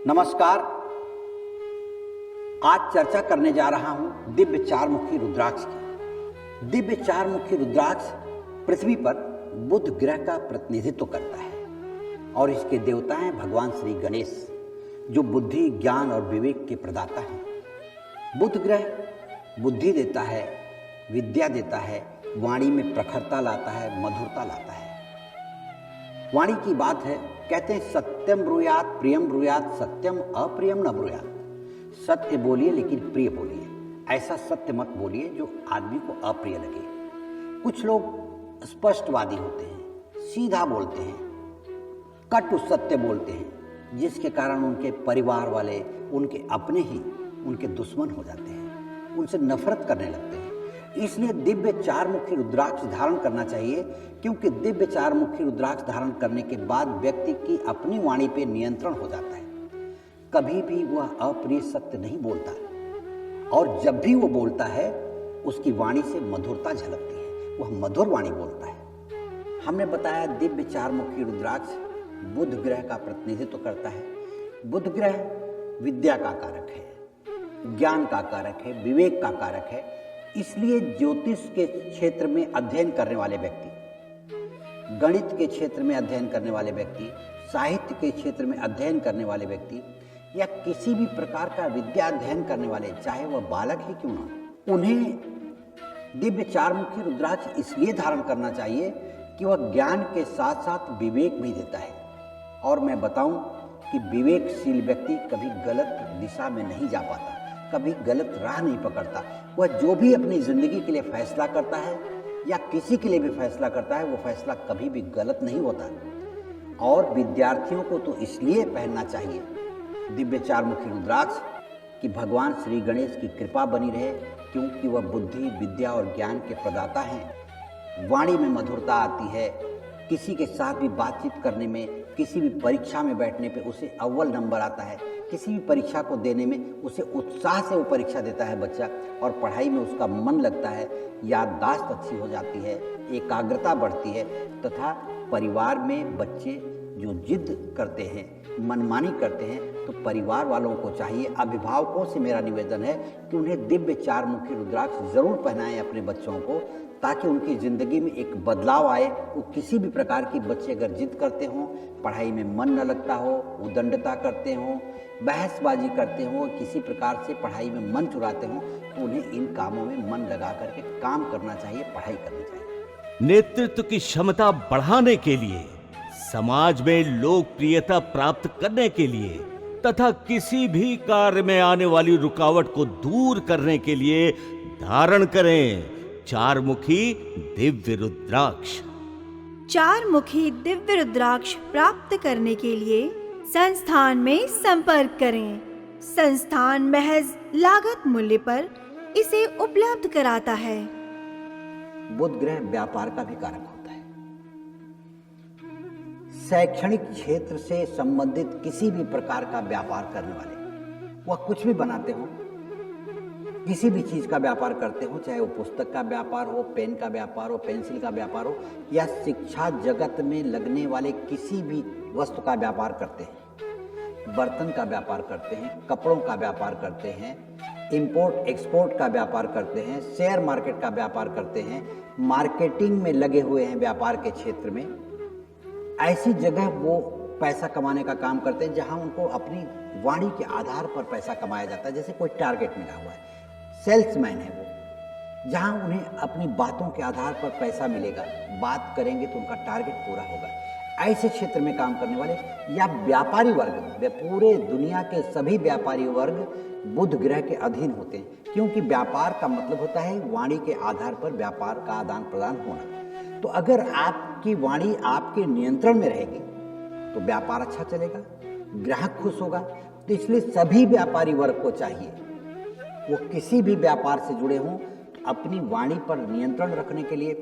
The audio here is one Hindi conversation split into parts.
नमस्कार। आज चर्चा करने जा रहा हूं दिव्य चारमुखी रुद्राक्ष की। दिव्य चारमुखी रुद्राक्ष पृथ्वी पर बुध ग्रह का प्रतिनिधित्व करता है और इसके देवता हैं भगवान श्री गणेश, जो बुद्धि, ज्ञान और विवेक के प्रदाता हैं। बुध ग्रह बुद्धि देता है, विद्या देता है, वाणी में प्रखरता लाता है, मधुरता लाता है। वाणी की बात है, कहते हैं सत्यम ब्रूयात प्रियम ब्रूयात, सत्यम अप्रियम न ब्रूयात। सत्य बोलिए लेकिन प्रिय बोलिए। ऐसा सत्य मत बोलिए जो आदमी को अप्रिय लगे। कुछ लोग स्पष्टवादी होते हैं, सीधा बोलते हैं, कटु सत्य बोलते हैं, जिसके कारण उनके परिवार वाले, उनके अपने ही उनके दुश्मन हो जाते हैं, उनसे नफरत करने लगते हैं। इसलिए दिव्य चारमुखी रुद्राक्ष धारण करना चाहिए, क्योंकि दिव्य चारमुखी रुद्राक्ष धारण करने के बाद व्यक्ति की अपनी वाणी पे नियंत्रण हो जाता है। कभी भी वह अप्रिय सत्य नहीं बोलता और जब भी वो बोलता है उसकी वाणी से मधुरता झलकती है, वह मधुर वाणी बोलता है। हमने बताया दिव्य चारमुखी रुद्राक्ष बुध ग्रह का प्रतिनिधित्व करता है। बुध ग्रह विद्या का कारक है, ज्ञान का कारक है, विवेक का कारक है। इसलिए ज्योतिष के क्षेत्र में अध्ययन करने वाले व्यक्ति, गणित के क्षेत्र में अध्ययन करने वाले व्यक्ति, साहित्य के क्षेत्र में अध्ययन करने वाले व्यक्ति या किसी भी प्रकार का विद्या अध्ययन करने वाले, चाहे वह बालक ही क्यों ना, उन्हें दिव्य चारमुखी रुद्राक्ष इसलिए धारण करना चाहिए कि वह ज्ञान के साथ साथ विवेक भी देता है। और मैं बताऊं कि विवेकशील व्यक्ति कभी गलत दिशा में नहीं जा पाता, कभी गलत राह नहीं पकड़ता। वह जो भी अपनी जिंदगी के लिए फैसला करता है या किसी के लिए भी फैसला करता है, वो फैसला कभी भी गलत नहीं होता। और विद्यार्थियों को तो इसलिए पहनना चाहिए दिव्य चारमुखी रुद्राक्ष कि भगवान श्री गणेश की कृपा बनी रहे, क्योंकि वह बुद्धि, विद्या और ज्ञान के प्रदाता हैं। वाणी में मधुरता आती है, किसी के साथ भी बातचीत करने में, किसी भी परीक्षा में बैठने पे उसे अव्वल नंबर आता है, किसी भी परीक्षा को देने में उसे उत्साह से वो परीक्षा देता है बच्चा, और पढ़ाई में उसका मन लगता है, याददाश्त अच्छी हो जाती है, एकाग्रता बढ़ती है। तथा परिवार में बच्चे जो जिद करते हैं, मनमानी करते हैं, तो परिवार वालों को चाहिए, अभिभावकों से मेरा निवेदन है कि उन्हें दिव्य चारमुखी रुद्राक्ष जरूर पहनाएं अपने बच्चों को, ताकि उनकी ज़िंदगी में एक बदलाव आए। वो किसी भी प्रकार की बच्चे अगर जिद करते हों, पढ़ाई में मन न लगता हो, उदंडता करते हों, बहसबाजी करते हों, किसी प्रकार से पढ़ाई में मन चुराते हों, तो उन्हें इन कामों में मन लगा करके काम करना चाहिए, पढ़ाई करनी चाहिए। नेतृत्व की क्षमता बढ़ाने के लिए, समाज में लोकप्रियता प्राप्त करने के लिए तथा किसी भी कार्य में आने वाली रुकावट को दूर करने के लिए धारण करें चारमुखी दिव्य रुद्राक्ष। चारमुखी दिव्य रुद्राक्ष प्राप्त करने के लिए संस्थान में संपर्क करें। संस्थान महज लागत मूल्य पर इसे उपलब्ध कराता है। बुध ग्रह व्यापार का भी कारक होता है। शैक्षणिक क्षेत्र से संबंधित किसी भी प्रकार का व्यापार करने वाले, वह कुछ भी बनाते हो, किसी भी चीज का व्यापार करते हो, चाहे वो पुस्तक का व्यापार हो, पेन का व्यापार हो, पेंसिल का व्यापार हो, या शिक्षा जगत में लगने वाले किसी भी वस्तु का व्यापार करते हैं, बर्तन का व्यापार करते हैं, कपड़ों का व्यापार करते हैं, इंपोर्ट एक्सपोर्ट का व्यापार करते हैं, शेयर मार्केट का व्यापार करते हैं, मार्केटिंग में लगे हुए हैं व्यापार के क्षेत्र में, ऐसी जगह वो पैसा कमाने का काम करते हैं जहां उनको अपनी वाणी के आधार पर पैसा कमाया जाता है। जैसे कोई टारगेट मिला हुआ है, सेल्समैन है वो, जहां उन्हें अपनी बातों के आधार पर पैसा मिलेगा, बात करेंगे तो उनका टारगेट पूरा होगा। ऐसे क्षेत्र में काम करने वाले या व्यापारी वर्ग, पूरे दुनिया के सभी व्यापारी वर्ग बुध ग्रह के अधीन होते हैं, क्योंकि व्यापार का मतलब होता है वाणी के आधार पर व्यापार का आदान प्रदान होना। तो अगर आपकी वाणी आपके नियंत्रण में रहेगी तो व्यापार अच्छा चलेगा, ग्राहक खुश होगा। तो इसलिए सभी व्यापारी वर्ग को चाहिए, वो किसी भी व्यापार से जुड़े हों, तो अपनी वाणी पर नियंत्रण रखने के लिए,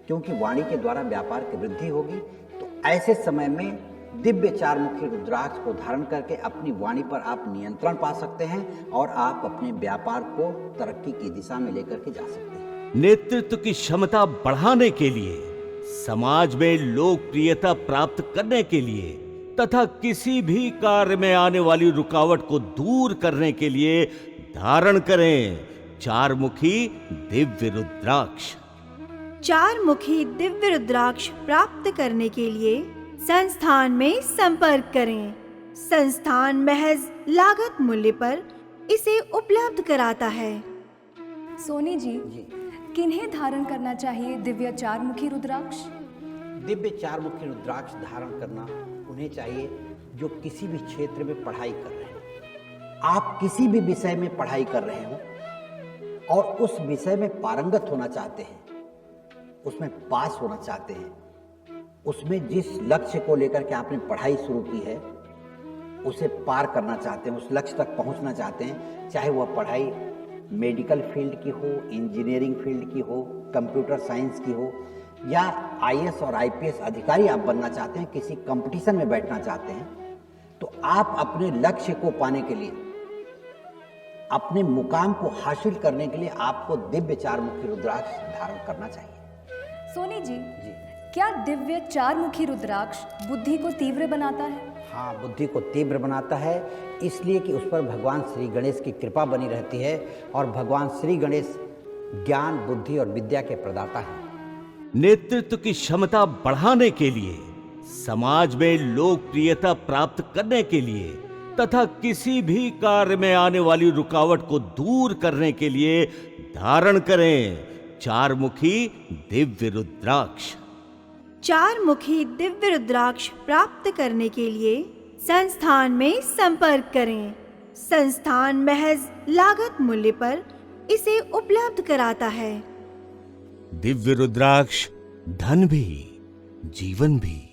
क्योंकि वाणी के द्वारा व्यापार की वृद्धि होगी। तो ऐसे समय में दिव्य चारमुखी रुद्राक्ष को धारण करके अपनी वाणी पर आप नियंत्रण पा सकते हैं और आप अपने व्यापार को तरक्की की दिशा में लेकर के जा सकते हैं। नेतृत्व की क्षमता बढ़ाने के लिए, समाज में लोकप्रियता प्राप्त करने के लिए तथा किसी भी कार्य में आने वाली रुकावट को दूर करने के लिए धारण करें चार मुखी दिव्य रुद्राक्ष। चार मुखी दिव्य रुद्राक्ष प्राप्त करने के लिए संस्थान में संपर्क करें। संस्थान महज लागत मूल्य पर इसे उपलब्ध कराता है। सोनी जी, किन्हें धारण करना चाहिए दिव्य चार मुखी रुद्राक्ष? दिव्य चार मुखी रुद्राक्ष धारण करना उन्हें चाहिए जो किसी भी क्षेत्र में पढ़ाई कर रहे हैं। आप किसी भी विषय में पढ़ाई कर रहे हो और उस विषय में पारंगत होना चाहते हैं, उसमें पास होना चाहते हैं, उसमें जिस लक्ष्य को लेकर के आपने पढ़ाई शुरू की है उसे पार करना चाहते हैं, उस लक्ष्य तक पहुंचना चाहते हैं, चाहे वह पढ़ाई मेडिकल फील्ड की हो, इंजीनियरिंग फील्ड की हो, कंप्यूटर साइंस की हो, या आईएएस और आईपीएस अधिकारी आप बनना चाहते हैं, किसी कंपटीशन में बैठना चाहते हैं, तो आप अपने लक्ष्य को पाने के लिए, अपने मुकाम को हासिल करने के लिए आपको दिव्य चार मुखी रुद्राक्ष धारण करना चाहिए। सोनी जी, क्या दिव्य चार मुखी रुद्राक्ष बुद्धि को तीव्र बनाता है? हाँ, बुद्धि को तीव्र बनाता है, इसलिए कि उस पर भगवान श्री गणेश की कृपा बनी रहती है और भगवान श्री गणेश ज्ञान, बुद्धि और विद्या के प्रदाता हैं। नेतृत्व की क्षमता बढ़ाने के लिए, समाज में लोकप्रियता प्राप्त करने के लिए तथा किसी भी कार्य में आने वाली रुकावट को दूर करने के लिए धारण करें चार मुखी दिव्य रुद्राक्ष। चार मुखी दिव्य रुद्राक्ष प्राप्त करने के लिए संस्थान में संपर्क करें। संस्थान महज लागत मूल्य पर इसे उपलब्ध कराता है। दिव्य रुद्राक्ष धन भी, जीवन भी।